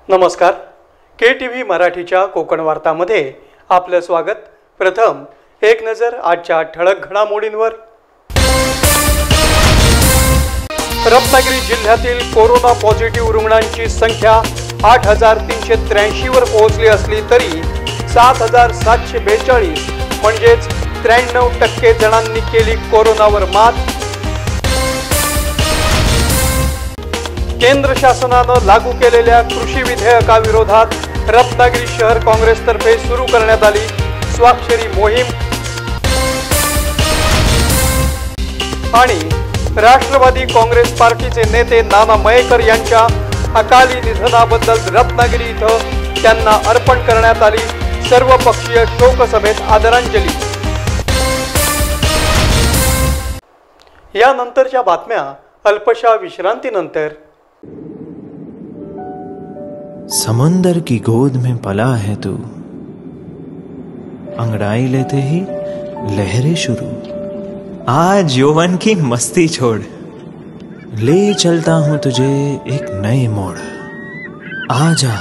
नमस्कार. KTV मराठीच्या कोकण वार्तामध्ये आपलं स्वागत. प्रथम एक नजर आजच्या ठळक घडामोडींवर. रत्नागिरी जिल्ह्यातील कोरोना पॉझिटिव्ह रुग्णांची संख्या 8,383 वर पोहोचली असली तरी 7,742 म्हणजेच 93% जणांनी केली कोरोनावर मात. केंद्र शासनानं लागू केलेल्या कृषी विधेयकाविरोधात रत्नागिरी शहर काँग्रेसतर्फे सुरू करण्यात आली स्वाक्षरी मोहीम. आणि राष्ट्रवादी काँग्रेस पार्टीचे नेते नाना मयेकर यांच्या अकाली निधनाबद्दल रत्नागिरी इथं त्यांना अर्पण करण्यात आली सर्वपक्षीय शोकसभेत आदरांजली. यानंतरच्या बातम्या अल्पशा विश्रांतीनंतर. समुंदर की गोद में पला है तू, अंगड़ाई लेते ही लहरें शुरू. आज यौवन की मस्ती छोड़, ले चलता हूं तुझे एक नए मोड़. आजा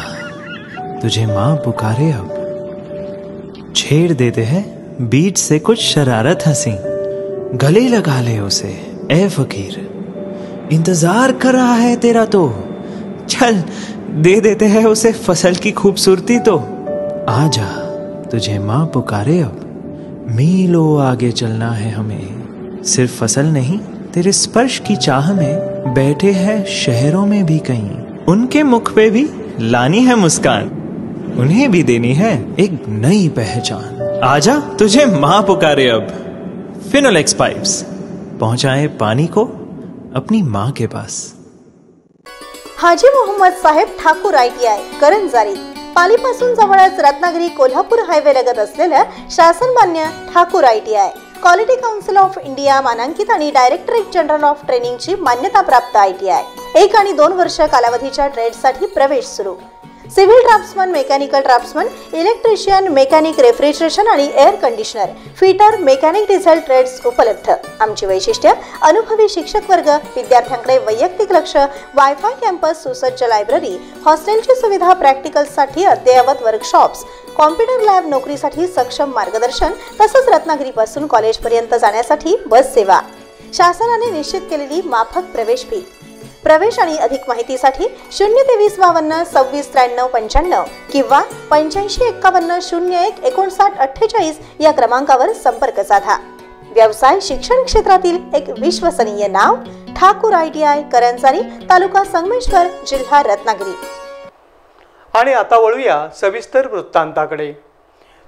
तुझे मां पुकारे अब, छेड़ देते हैं बीच से कुछ शरारत हंसी. गले लगा ले उसे ए फकीर, इंतजार कर रहा है तेरा तो. चल दे देते हैं उसे फसल की खूबसूरती तो. आजा तुझे मां पुकारे अब, मीलों आगे चलना है हमें. सिर्फ फसल नहीं, तेरे स्पर्श की चाह में बैठे हैं शहरों में भी कहीं. उनके मुख पे भी लानी है मुस्कान, उन्हें भी देनी है एक नई पहचान. आजा तुझे मां पुकारे अब. फिनोलेक्स पाइप्स पहुंचाए पानी को अपनी मां के पास. हाजी मोहम्मद साहेब ठाकूर ITI करंजारी पालीपासून जवळच रत्नागिरी कोल्हापूर हायवे लगत असलेल्या शासन मान्य Thakur ITI quality council of India मानांकित आणि डायरेक्टरेट जनरल ऑफ ट्रेनिंगची मान्यता प्राप्त ITI. 1 आणि 2 वर्ष कालावधीच्या ट्रेडसाठी प्रवेश सुरू. Civil draftsman, mechanical draftsman, electrician, mechanic, refrigeration आणि air conditioner, fitter, mechanic diesel trades उपलब्ध. आमची वैशिष्ट्य अनुभवी शिक्षक वर्ग, विद्यार्थ्यांकडे वैयक्तिक लक्ष, वायफाय कॅम्पस, सुसज्ज लायब्ररी, हॉस्टेलची सुविधा, प्रॅक्टिकलसाठी अद्ययावत वर्कशॉप्स, कॉम्प्युटर लॅब, नोकरीसाठी सक्षम मार्गदर्शन तसंच रत्नागिरीपासून कॉलेजपर्यंत जाण्यासाठी बस सेवा. शासनाने निश्चित केलेली माफक प्रवेश फी. प्रवेश आणि अधिक माहितीसाठी 02352 किंवा 8551015948 या क्रमांकावर संपर्क साधा. व्यवसाय शिक्षण क्षेत्रातील एक विश्वसनीय नाव ठाकूर ITI करंजारी, तालुका संगमेश्वर, जिल्हा रत्नागिरी. आणि आता वळूया सविस्तर वृत्तांताकडे.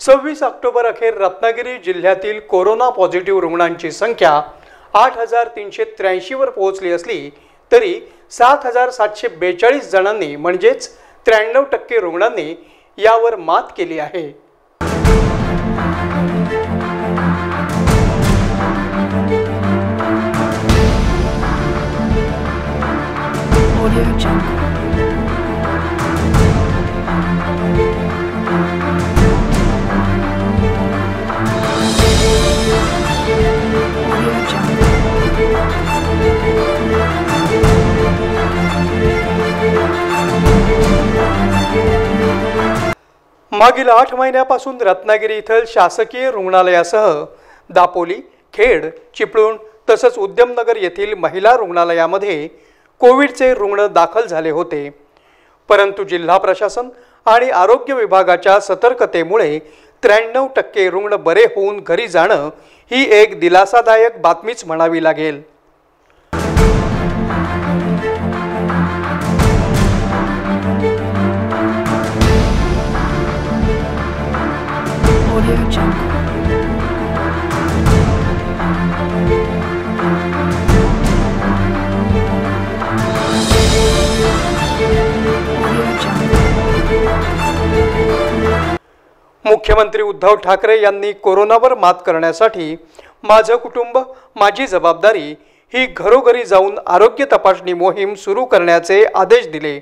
26 ऑक्टोबर अखेर रत्नागिरी जिल्ह्यातील कोरोना पॉझिटिव्ह रुग्णांची संख्या 8,383 वर पोहोचली असली तरी 7,742 जणांनी म्हणजेच 93% रुग्णांनी यावर मात केली आहे. मागील 8 महिन्यापासून रत्नागिरी येथील शासकीय रुग्णालयासह दापोली, खेड, चिपळूण तसंच उद्यमनगर येथील महिला रुग्णालयामध्ये कोविडचे रुग्ण दाखल झाले होते. परंतु जिल्हा प्रशासन आणि आरोग्य विभागाच्या सतर्कतेमुळे 93% रुग्ण बरे होऊन घरी जाणं ही एक दिलासादायक बातमीच म्हणावी लागेल. मुख्यमंत्री उद्धव ठाकरे यांनी कोरोनावर मात करण्यासाठी माझं कुटुंब माझी जबाबदारी ही घरोघरी जाऊन आरोग्य तपासणी मोहीम सुरू करण्याचे आदेश दिले.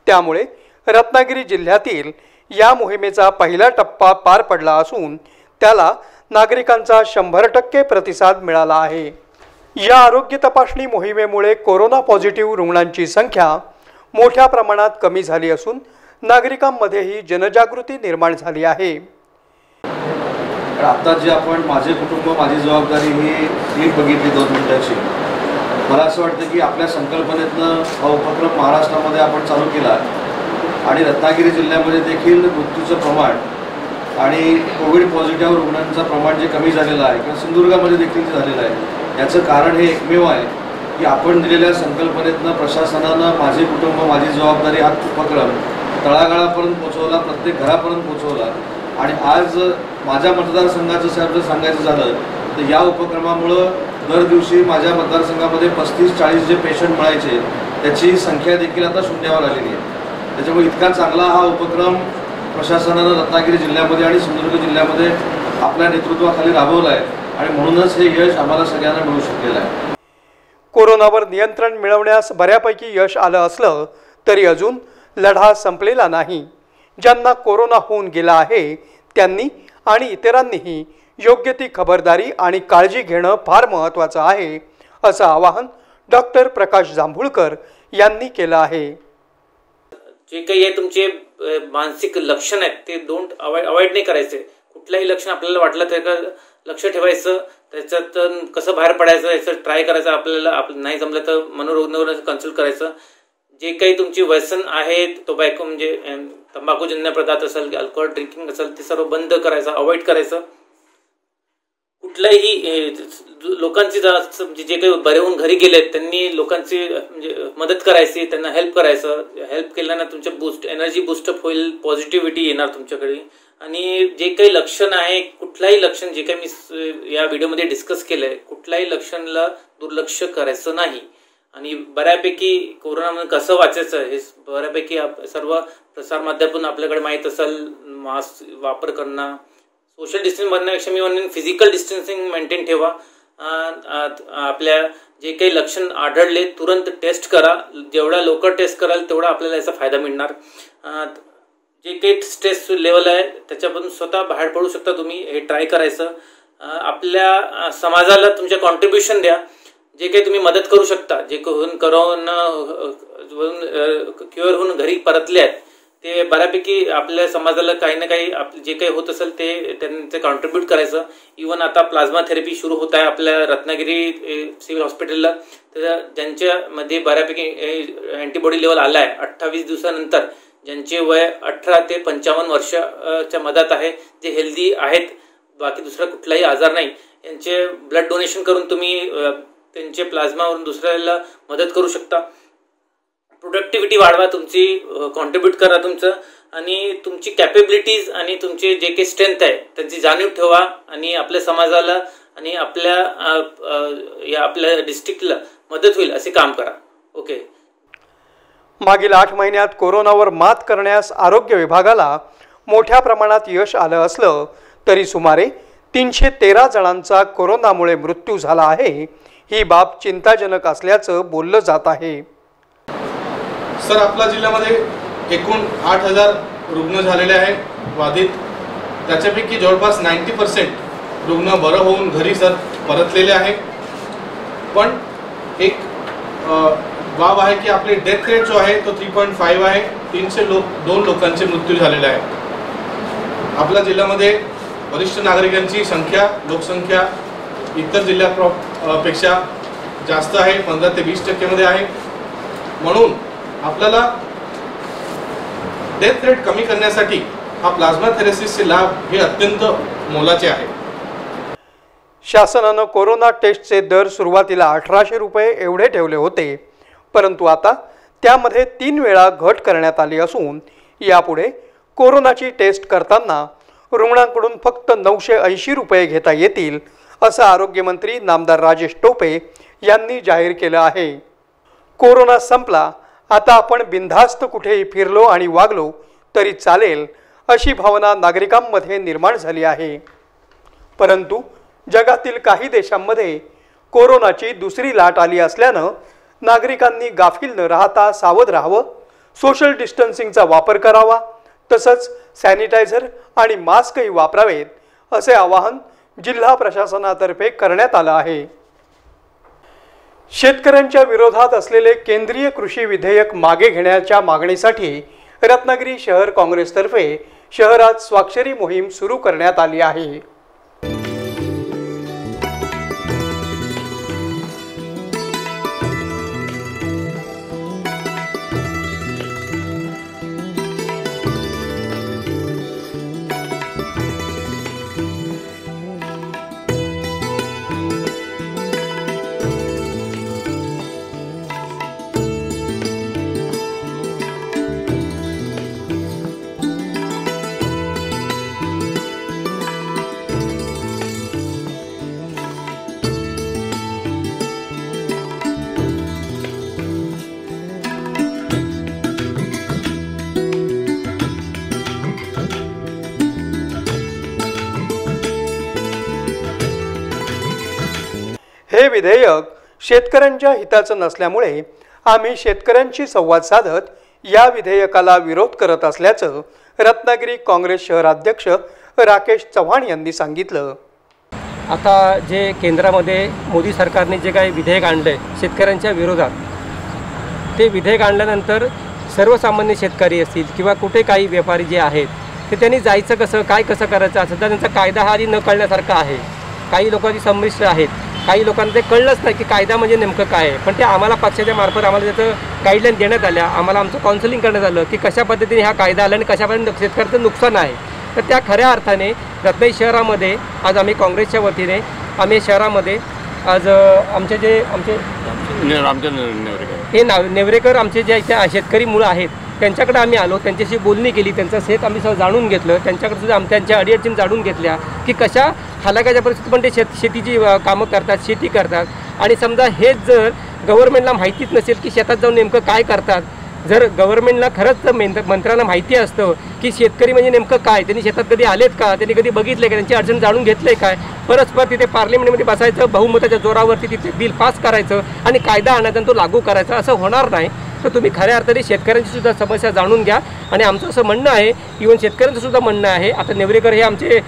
त्यामुळे रत्नागिरी जिल्ह्यातील या मोहिमेचा पहिला टप्पा पार पडला असून त्याला नागरिकांचा 100% प्रतिसाद मिळाला आहे. या आरोग्य तपासणी मोहिमेमुळे कोरोना पॉझिटिव्ह रुग्णांची संख्या मोठ्या प्रमाणात कमी झाली असून नागरिकांमध्येही जनजागृती निर्माण झाली आहे। आता जे आपण माझे कुटुंब माझी जबाबदारी ही क्लिप बघितली 2 मिनिटाची, मला असं वाटतं की आपल्या संकल्पनेतनं हा उपक्रम महाराष्ट्रामध्ये आपण चालू केला आणि रत्नागिरी जिल्ह्यामध्ये देखील मृत्यूचं प्रमाण आणि कोविड पॉझिटिव्ह रुग्णांचं प्रमाण जे कमी झालेलं आहे किंवा सिंधुदुर्गामध्ये देखील झालेलं आहे, याचं कारण हे एकमेव आहे की आपण दिलेल्या संकल्पनेतनं प्रशासनानं माझे कुटुंब माझी जबाबदारी हा उपक्रम तळागाळापर्यंत पोहोचवला, प्रत्येक घरापर्यंत पोहोचवला। आणि आज माझ्या मतदारसंघाचं जर सांगायचं झालं तर या उपक्रमामुळं दर दिवशी माझ्या मतदारसंघामध्ये 35-40 जे पेशंट मिळायचे त्याची संख्या देखील आता शून्यावर आलेली आहे। त्याच्यामुळे इतका चांगला हा उपक्रम प्रशासनानं रत्नागिरी जिल्ह्यामध्ये आणि सिंधुदुर्ग जिल्ह्यामध्ये आपल्या नेतृत्वाखाली राबवला आहे आणि म्हणूनच हे यश आम्हाला सगळ्यांना मिळू शकलेलं आहे। कोरोनावर नियंत्रण मिळवण्यास बऱ्यापैकी यश आलं असलं तरी अजून लढा संपलेला नाही। ज्यांना कोरोना होऊन गेला आहे त्यांनी आणि इतरांनीही योग्य ती खबरदारी आणि काळजी घेणं फार महत्त्वाचं आहे, असं आवाहन डॉक्टर प्रकाश जांभूळकर यांनी केलं आहे। जे काही आहे तुमचे मानसिक लक्षण आहेत ते अवॉइड नाही करायचे। कुठलाही लक्षण आपल्याला वाटलं तर लक्ष ठेवायचं, त्याच्यात कसं बाहेर पडायचं याचं ट्राय करायचं। आपल्याला नाही जमलं तर मनोरुग्णावर कन्सल्ट करायचं। जे काही तुमची व्यसन आहे, टोबॅको म्हणजे तंबाखूजन्य पदार्थ असेल, अल्कोहोल ड्रिंकिंग असेल, ते सर्व बंद करायचं, अवॉइड करायचं। कुठल्याही लोकांची जे काही बरे होऊन घरी गेलेत त्यांनी लोकांची म्हणजे मदत करायची, त्यांना हेल्प करायचं। हेल्प केल्यानं तुमचं एनर्जी बूस्टअप होईल, पॉझिटिव्हिटी येणार तुमच्याकडे। आणि जे काही लक्षण आहे, कुठलाही लक्षण जे काही मी या व्हिडिओमध्ये डिस्कस केलंय, कुठल्याही लक्षणाला दुर्लक्ष करायचं नाही। आणि बऱ्यापैकी कोरोनामध्ये कसं वाचायचं हे बऱ्यापैकी सर्व प्रसारमाध्यमातून आपल्याकडे माहीत असेल। मास्क वापर करणं, सोशल डिस्टन्सिंग बनण्यापेक्षा मी म्हणेन फिजिकल डिस्टन्सिंग मेंटेन ठेवा। आपल्या जे काही लक्षण आढळले तुरंत टेस्ट करा, जेवढा लवकर टेस्ट कराल तेवढा आपल्याला याचा फायदा मिळणार। जे काही स्ट्रेस लेवल आहे त्याच्यापासून स्वतः बाहेर पडू शकता तुम्ही, हे ट्राय करायचं। आपल्या समाजाला तुमचे कॉन्ट्रीब्युशन द्या, जे काही तुम्ही मदत करू शकता। जे कोरोना क्युअर होऊन घरी परतले आहेत ते बऱ्यापैकी आपल्या समाजाला काही ना काही जे काही होत असेल ते त्यांचे कॉन्ट्रीब्यूट करायचं। इव्हन आता प्लाझ्मा थेरपी सुरू होत आहे आपल्या रत्नागिरी सिव्हिल हॉस्पिटलला, तर ज्यांच्यामध्ये बऱ्यापैकी अँटीबॉडी लेवल आला आहे 28 दिवसानंतर, ज्यांचे वय 18 ते 55 वर्षाच्या मधात आहे, जे हेल्दी आहेत, बाकी दुसरा कुठलाही आजार नाही, यांचे ब्लड डोनेशन करून तुम्ही त्यांचे प्लाझ्मावरून दुसऱ्याला मदत करू शकता। प्रोडक्टिव्हिटी वाढवा, तुमची कॉन्ट्रीब्यूट करा तुमचं, आणि तुमची कॅपेबिलिटीज आणि तुमचे जे काही स्ट्रेंथ आहे त्यांची जाणीव ठेवा आणि आपल्या समाजाला आणि आपल्या डिस्ट्रिक्टला मदत होईल असे काम करा। ओके। मागील 8 महिन्यात कोरोनावर मात करण्यास आरोग्य विभागाला मोठ्या प्रमाणात यश आलं असलं तरी सुमारे 313 जणांचा कोरोनामुळे मृत्यू झाला आहे। ही बाब चिंताजनक असल्याचं बोललं जात आहे। सर, आपल्या जिल्ह्यामध्ये एकूण 8000 रुग्ण झालेले आहे बाधित, त्याच्यापैकी जवळपास 90% रुग्ण बरं होऊन घरी सर परतलेले आहे। पण एक बाब आहे की आपली डेथ रेट जो आहे तो 3.5 आहे। 302 लोकांचे मृत्यू झालेले आहे। आपल्या जिल्ह्यामध्ये वरिष्ठ नागरिकांची लोकसंख्या इतर जिल्ह्यापेक्षा जास्त आहे, 15 ते 20% मध्ये आहे। म्हणून आपल्याला डेथ रेट कमी करण्यासाठी हा प्लाझ्मा थेरपीचे लाभ हे अत्यंत मोलाचे आहे। शासनानं कोरोना टेस्टचे दर सुरुवातीला 1800 रुपये एवढे ठेवले होते, परंतु आता त्यामध्ये 3 वेळा घट करण्यात आली असून यापुढे कोरोनाची टेस्ट करताना रुग्णांकडून फक्त 980 रुपये घेता येतील, असं आरोग्यमंत्री नामदार राजेश टोपे यांनी जाहीर केलं आहे। कोरोना संपला, आता आपण बिनधास्त कुठेही फिरलो आणि वागलो तरी चालेल, अशी भावना नागरिकांमध्ये निर्माण झाली आहे। परंतु जगातील काही देशांमध्ये कोरोनाची दुसरी लाट आली असल्यानं नागरिकांनी गाफील न राहता सावध राहावं, सोशल डिस्टन्सिंगचा वापर करावा, तसंच सॅनिटायझर आणि मास्कही वापरावेत, असे आवाहन जिल्हा प्रशासनातर्फे करण्यात आलं आहे। शेतकऱ्यांच्या विरोधात असलेले केंद्रीय कृषी विधेयक मागे घेण्याच्या मागणीसाठी रत्नागिरी शहर काँग्रेसतर्फे शहरात स्वाक्षरी मोहीम सुरू करण्यात आली आहे। हे विधेयक शेतकऱ्यांच्या हिताचं नसल्यामुळे आम्ही शेतकऱ्यांशी संवाद साधत या विधेयकाला विरोध करत असल्याचं रत्नागिरी काँग्रेस शहराध्यक्ष राकेश चव्हाण यांनी सांगितलं। आता जे केंद्रामध्ये मोदी सरकारने जे काही विधेयक आणले शेतकऱ्यांच्या विरोधात, ते विधेयक आणल्यानंतर सर्वसामान्य शेतकरी असतील किंवा कुठे काही व्यापारी जे आहेत ते त्यांनी जायचं कसं, काय कसं करायचं, सध्या त्यांचा कायदा हा आधी न कळण्यासारखा आहे। काही लोकांची संमिश्र आहेत, काही लोकांना ते कळलंच नाही की कायदा म्हणजे नेमकं काय आहे। पण ते आम्हाला पक्षाच्या मार्फत आम्हाला त्याचं गाईडलाईन देण्यात आल्या, आम्हाला आमचं काउन्सिलिंग करण्यात आलं की कशा पद्धतीने हा कायदा आला आणि कशा पद्धतीने शेतकऱ्याचं नुकसान आहे। तर त्या खऱ्या अर्थाने रत्नागिरी शहरामध्ये आज आम्ही काँग्रेसच्या वतीने आम्ही शहरामध्ये आज आमचे नेवरेकर आमचे जे इथे शेतकरी मुलं आहेत त्यांच्याकडे आम्ही आलो, त्यांच्याशी बोलणी केली, त्यांचं शेत आम्ही सगळं जाणून घेतलं, त्यांच्याकडे सुद्धा त्यांच्या अडीअडचणी जाणून घेतल्या की कशा हालाकाच्या परिस्थितीत पण ते शेतीची कामं करतात, शेती करतात। आणि समजा हेच जर गव्हर्नमेंटला माहितीच नसेल की शेतात जाऊन नेमकं काय करतात, जर गव्हर्नमेंटला खरंच मंत्र्यांना माहिती असतं की शेतकरी म्हणजे नेमकं काय, त्यांनी शेतात कधी आलेत का, त्यांनी कधी बघितले का, त्यांची अडचण जाणून घेतले काय, परस्पर तिथे पार्लमेंटमध्ये बसायचं, बहुमताच्या जोरावरती तिथे बिल पास करायचं आणि कायदा आणायचा आणि तो लागू करायचा, असं होणार नाही। तर तुम्ही खऱ्या अर्थाने शेतकऱ्यांची सुद्धा समस्या जाणून घ्या। आणि आमचं असं म्हणणं आहे, इव्हन शेतकऱ्यांचं सुद्धा म्हणणं आहे, आता नेवरेकर हे आमचे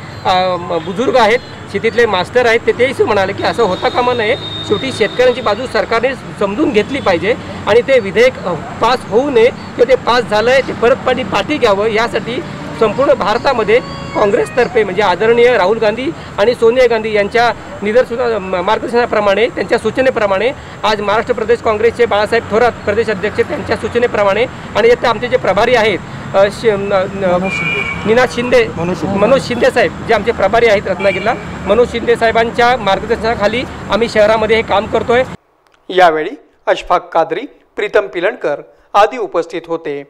बुजुर्ग आहेत, शेतीतले मास्टर आहेत, तेही म्हणाले की असं होता कामा नये, शेवटी शेतकऱ्यांची बाजू सरकारने समजून घेतली पाहिजे आणि ते विधेयक पास होऊ नये किंवा ते पास झालं आहे ते परत पाठी घ्यावं, यासाठी संपूर्ण भारतामध्ये काँग्रेसतर्फे म्हणजे आदरणीय राहुल गांधी आणि सोनिया गांधी यांच्या मार्गदर्शनाप्रमाणे, त्यांच्या सूचनेप्रमाणे आज महाराष्ट्र प्रदेश काँग्रेसचे बाळासाहेब थोरात प्रदेश अध्यक्ष त्यांच्या सूचनेप्रमाणे आणि आता आमचे जे प्रभारी आहेत मनोज शिंदे साहेब जे आमचे प्रभारी आहेत रत्नागिरीला, मनोज शिंदे साहेबांच्या मार्गदर्शनाखाली आम्ही शहरामध्ये हे काम करतोय। यावेळी अशफाक कादरी, प्रीतम पिलणकर आदी उपस्थित होते।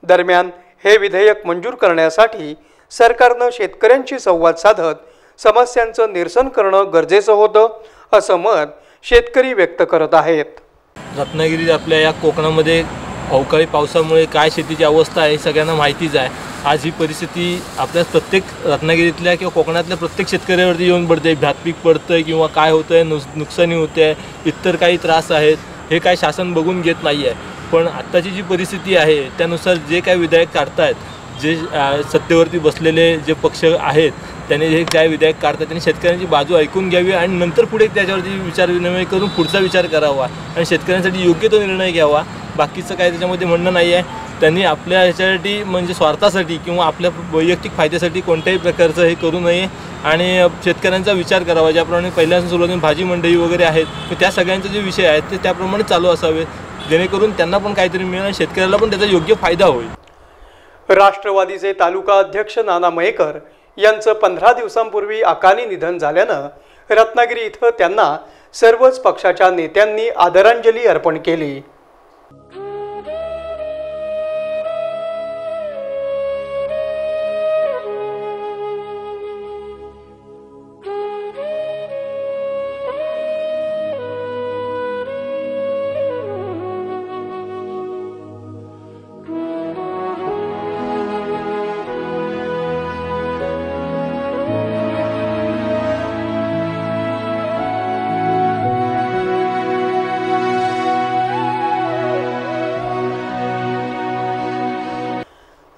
दरम्यान हे विधेयक मंजूर करण्यासाठी सरकारनं शेतकऱ्यांशी संवाद साधत समस्यांचं निरसन करणं गरजेचं होतं, असं मत शेतकरी व्यक्त करत आहेत। रत्नागिरी आपल्या या कोकणामध्ये अवकाळी पावसामुळे काय शेतीची अवस्था आहे सगळ्यांना माहितीच आहे। आज ही परिस्थिती आपल्या प्रत्येक रत्नागिरीतल्या किंवा कोकणातल्या प्रत्येक शेतकऱ्यावरती येऊन पडते, भातपीक पडतं आहे किंवा काय होतं आहे, नुकसानी होते आहे, इतर काही त्रास आहेत, हे काय शासन बघून घेत नाही आहे। पण आत्ताची जी परिस्थिती आहे त्यानुसार जे काय विधेयक काढतायत, जे सत्तेवरती बसलेले जे पक्ष आहेत त्यांनी हे काय विधेयक काढतात त्यांनी शेतकऱ्यांची बाजू ऐकून घ्यावी आणि नंतर पुढे त्याच्यावरती विचारविनिमय करून पुढचा विचार करावा आणि शेतकऱ्यांसाठी योग्य तो निर्णय घ्यावा। बाकीचं काय त्याच्यामध्ये म्हणणं नाही आहे। त्यांनी आपल्या ह्याच्यासाठी म्हणजे स्वार्थासाठी किंवा आपल्या वैयक्तिक फायद्यासाठी कोणत्याही प्रकारचं हे करू नये आणि शेतकऱ्यांचा विचार करावा। ज्याप्रमाणे पहिल्यापासून सुरुवातीला भाजी मंडई वगैरे आहेत त्या सगळ्यांचे जे विषय आहेत ते त्याप्रमाणे चालू असावेत, जेणेकरून त्यांना पण काहीतरी मिळेल आणि शेतकऱ्याला पण त्याचा योग्य फायदा होईल। राष्ट्रवादीचे तालुका अध्यक्ष नाना मयेकर यांचं 15 दिवसांपूर्वी अकाली निधन झाल्यानं रत्नागिरी इथं त्यांना सर्वच पक्षाच्या नेत्यांनी आदरांजली अर्पण केली।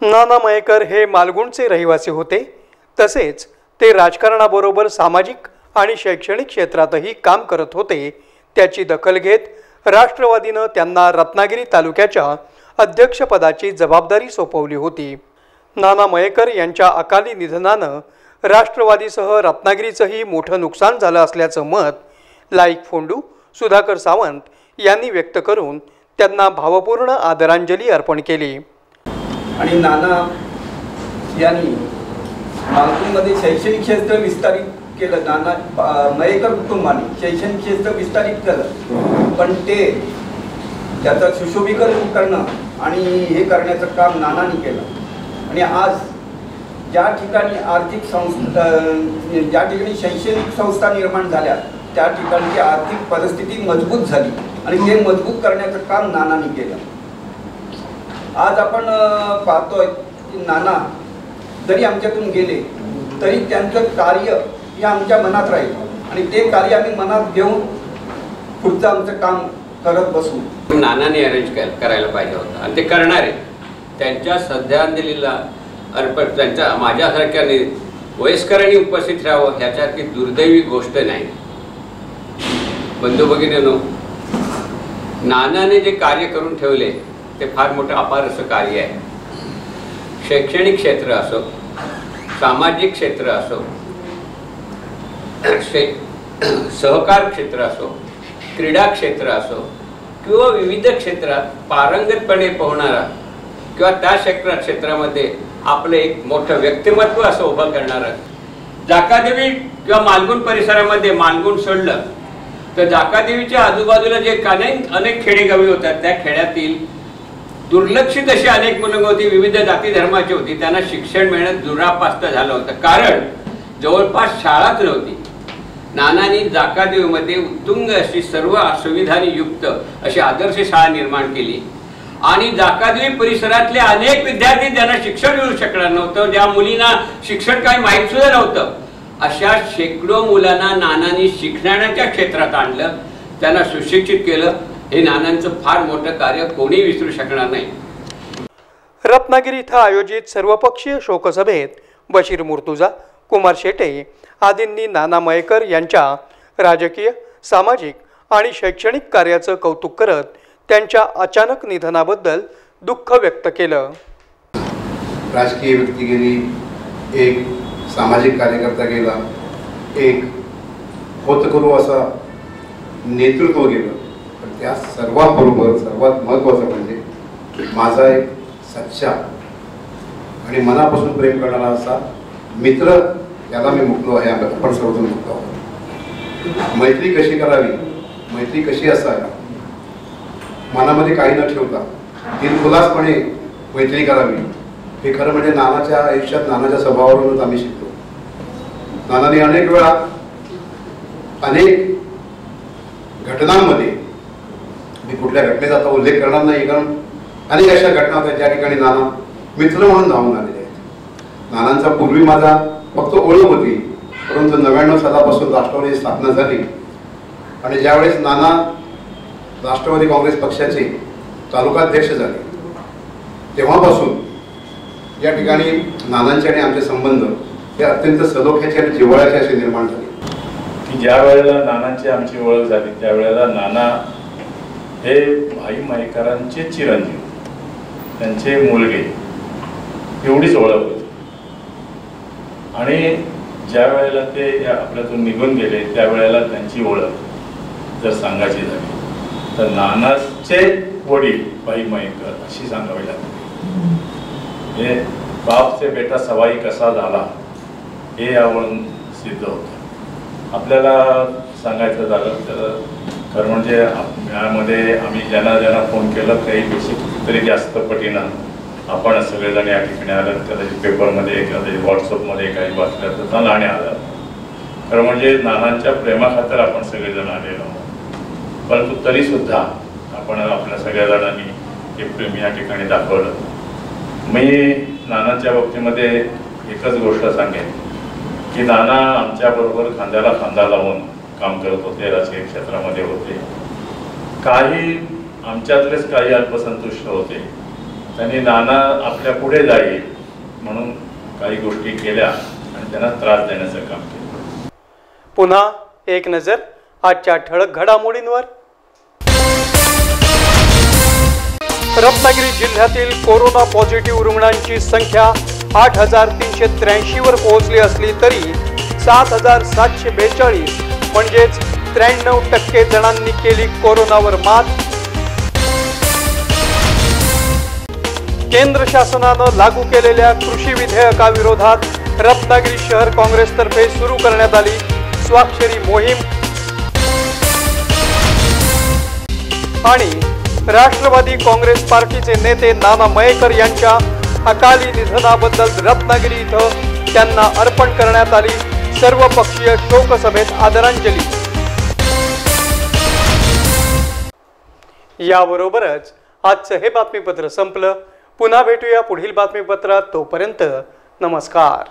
नाना मयेकर हे मालगुणचे रहिवासी होते, तसेच ते राजकारणाबरोबर सामाजिक आणि शैक्षणिक क्षेत्रातही काम करत होते। त्याची दखल घेत राष्ट्रवादीनं त्यांना रत्नागिरी तालुक्याच्या अध्यक्षपदाची जबाबदारी सोपवली होती. नाना मयेकर यांच्या अकाली निधनानं राष्ट्रवादीसह रत्नागिरीचंही मोठं नुकसान झालं असल्याचं मत लाईक फोंडू सुधाकर सावंत यांनी व्यक्त करून त्यांना भावपूर्ण आदरांजली अर्पण केली. आणि नाना यांनी मालवणमध्ये शैक्षणिक क्षेत्र विस्तारित केलं. नाना मयेकर कुटुंबाने शैक्षणिक क्षेत्र विस्तारित केलं, पण त्याचं सुशोभीकरण करणं आणि हे करण्याचं काम नानांनी केलं. आणि आज ज्या ठिकाणी आर्थिक संस्था ज्या ठिकाणी शैक्षणिक संस्था निर्माण झाल्या त्या ठिकाणची आर्थिक परिस्थिती मजबूत झाली आणि ते मजबूत करण्याचं काम नानांनी केलं. आज आपण पाहतोय की नाना जरी आमच्यातून गेले तरी त्यांचं कार्य हे आमच्या मनात राहील आणि ते कार्य आम्ही मनात घेऊन पुढचं आमचं काम करत बसू. नानाने अरेंज करायला पाहिजे होतं आणि ते करणार आहे. त्यांच्या श्रद्धांजलीला अर्पण त्यांच्या माझ्यासारख्याने वयस्करांनी उपस्थित राहावं ह्याच्यासारखी दुर्दैवी गोष्ट नाही. बंधू भगिनींनो, नानाने जे कार्य करून ठेवले ते फार मोठं अपार असं कार्य आहे. शैक्षणिक क्षेत्र असो, सामाजिक क्षेत्र असो, सहकार क्षेत्र असो, क्रीडा क्षेत्र असो किंवा विविध क्षेत्रात पारंगतपणे पोहणारा किंवा त्या क्षेत्रामध्ये आपलं एक मोठं व्यक्तिमत्व असं उभं करणारं. जाकादेवी किंवा मालगुण परिसरामध्ये मालगुण सोडलं तर जाकादेवीच्या आजूबाजूला जे अनेक खेडेगावी होतात त्या खेड्यातील दुर्लक्षित अशी अनेक मुलं होती, विविध जाती धर्माची होती. त्यांना शिक्षण मिळणं दुरापास्त झालं होतं, कारण जवळपास शाळाच नव्हती. नानांनी जाकादेवीमध्ये उत्तुंग अशी सर्व सुविधांनी युक्त अशी आदर्श शाळा निर्माण केली आणि जाकादेवी परिसरातले अनेक विद्यार्थी ज्यांना शिक्षण मिळू शकणार नव्हतं, ज्या मुलींना शिक्षण काही माहीत सुद्धा नव्हतं, अशा शेकडो मुलांना नानांनी शिक्षणाच्या क्षेत्रात आणलं, त्यांना सुशिक्षित केलं. हे नानांचं फार मोठं कार्य कोणी विसरू शकणार नाही. रत्नागिरी इथं आयोजित सर्वपक्षीय शोकसभेत बशीर मुर्तुजा, कुमार शेटे आदींनी नाना मयेकर यांच्या राजकीय, सामाजिक आणि शैक्षणिक कार्याचं कौतुक करत त्यांच्या अचानक निधनाबद्दल दुःख व्यक्त केलं. राजकीय व्यक्ती गेली, एक सामाजिक कार्यकर्ता गेला, एक होतकरू असा नेतृत्व गेलं, पण त्या सर्वांबरोबर सर्वात महत्त्वाचं म्हणजे माझा एक सच्चा आणि मनापासून प्रेम करणारा असा मित्र, याला मी मुकलो आहे. आपण सर्वजण मुकलो आहोत. मैत्री कशी करावी, मैत्री कशी असावी, मनामध्ये काही न ठेवता दिलखुलासपणे मैत्री करावी, हे खरं म्हणजे नानाच्या आयुष्यात नानाच्या स्वभावावरूनच आम्ही शिकलो. नानाने अनेक वेळा अनेक घटनांमध्ये, मी कुठल्या घटनेचा आता उल्लेख करणार नाही कारण अनेक अशा घटना होत्या ज्या ठिकाणी नाना मित्र म्हणून धावून आलेले आहेत. नानांचा पूर्वी माझा फक्त ओळख होती, परंतु 99 सालापासून राष्ट्रवादी स्थापना झाली आणि ज्यावेळेस नाना राष्ट्रवादी काँग्रेस पक्षाचे तालुकाध्यक्ष झाले तेव्हापासून या ठिकाणी नानांचे आणि आमचे संबंध हे अत्यंत सलोख्याचे आणि जिव्हाळ्याचे असे निर्माण झाले. की ज्या वेळेला नानांची आमची ओळख झाली त्यावेळेला नाना हे भाई मयेकरांचे चिरंजीव, त्यांचे मुलगे एवढीच ओळख होती. आणि ज्या वेळेला ते आपल्यातून निघून गेले त्यावेळेला त्यांची ओळख जर सांगायची झाली तर नानाचे वडील भाई मयेकर अशी सांगावी लागते. हे बाप से बेटा सवाई कसा झाला हे यावरून सिद्ध होतं. आपल्याला सांगायचं झालं तर खरं म्हणजे यामध्ये आम्ही ज्यांना फोन केलं त्याहीपेक्षा कितीतरी जास्त पटीनं आपण सगळेजण या ठिकाणी आलं. कदाचित पेपरमध्ये, कदाचित व्हॉट्सअपमध्ये काही वाचलं तर त्याला आणि आलं. खरं म्हणजे नानांच्या प्रेमाखातर आपण सगळेजण आलेलो आहोत. परंतु तरीसुद्धा आपण आपल्या सगळ्या जणांनी हे प्रेम या ठिकाणी दाखवलं. मी नानांच्या बाबतीमध्ये एकच गोष्ट सांगेन की नाना आमच्याबरोबर खांद्याला खांदा लावून काम करत होते, राजकीय क्षेत्रामध्ये होते. काही आमच्यातलेच काही अल्पसंतुष्ट होते. त्यांनी नाना आपल्या पुढे जाईल म्हणून काही गोष्टी केल्या आणि त्यांना त्रास देण्याचं काम केलं. पुन्हा एक नजर आजच्या ठळक घडामोडींवर. रत्नागिरी जिल्ह्यातील कोरोना पॉझिटिव्ह रुग्णांची संख्या 8,383 वर पोहोचली असली तरी 7,742 म्हणजेच 93% जणांनी केली कोरोनावर मात। केंद्र शासनानं लागू केलेल्या कृषी विधेयकाविरोधात रत्नागिरी शहर काँग्रेसतर्फे सुरू करण्यात आली स्वाक्षरी मोहीम। आणि राष्ट्रवादी काँग्रेस पार्टीचे नेते नाना मयेकर यांच्या अकाली निधनाबद्दल रत्नागिरी इथं त्यांना अर्पण करण्यात आली सर्वपक्षीय शोकसभेत आदरांजली। याबरोबरच आजचं हे बातमीपत्र संपलं। पुन्हा भेटूया पुढील बातमीपत्रात। तोपर्यंत नमस्कार।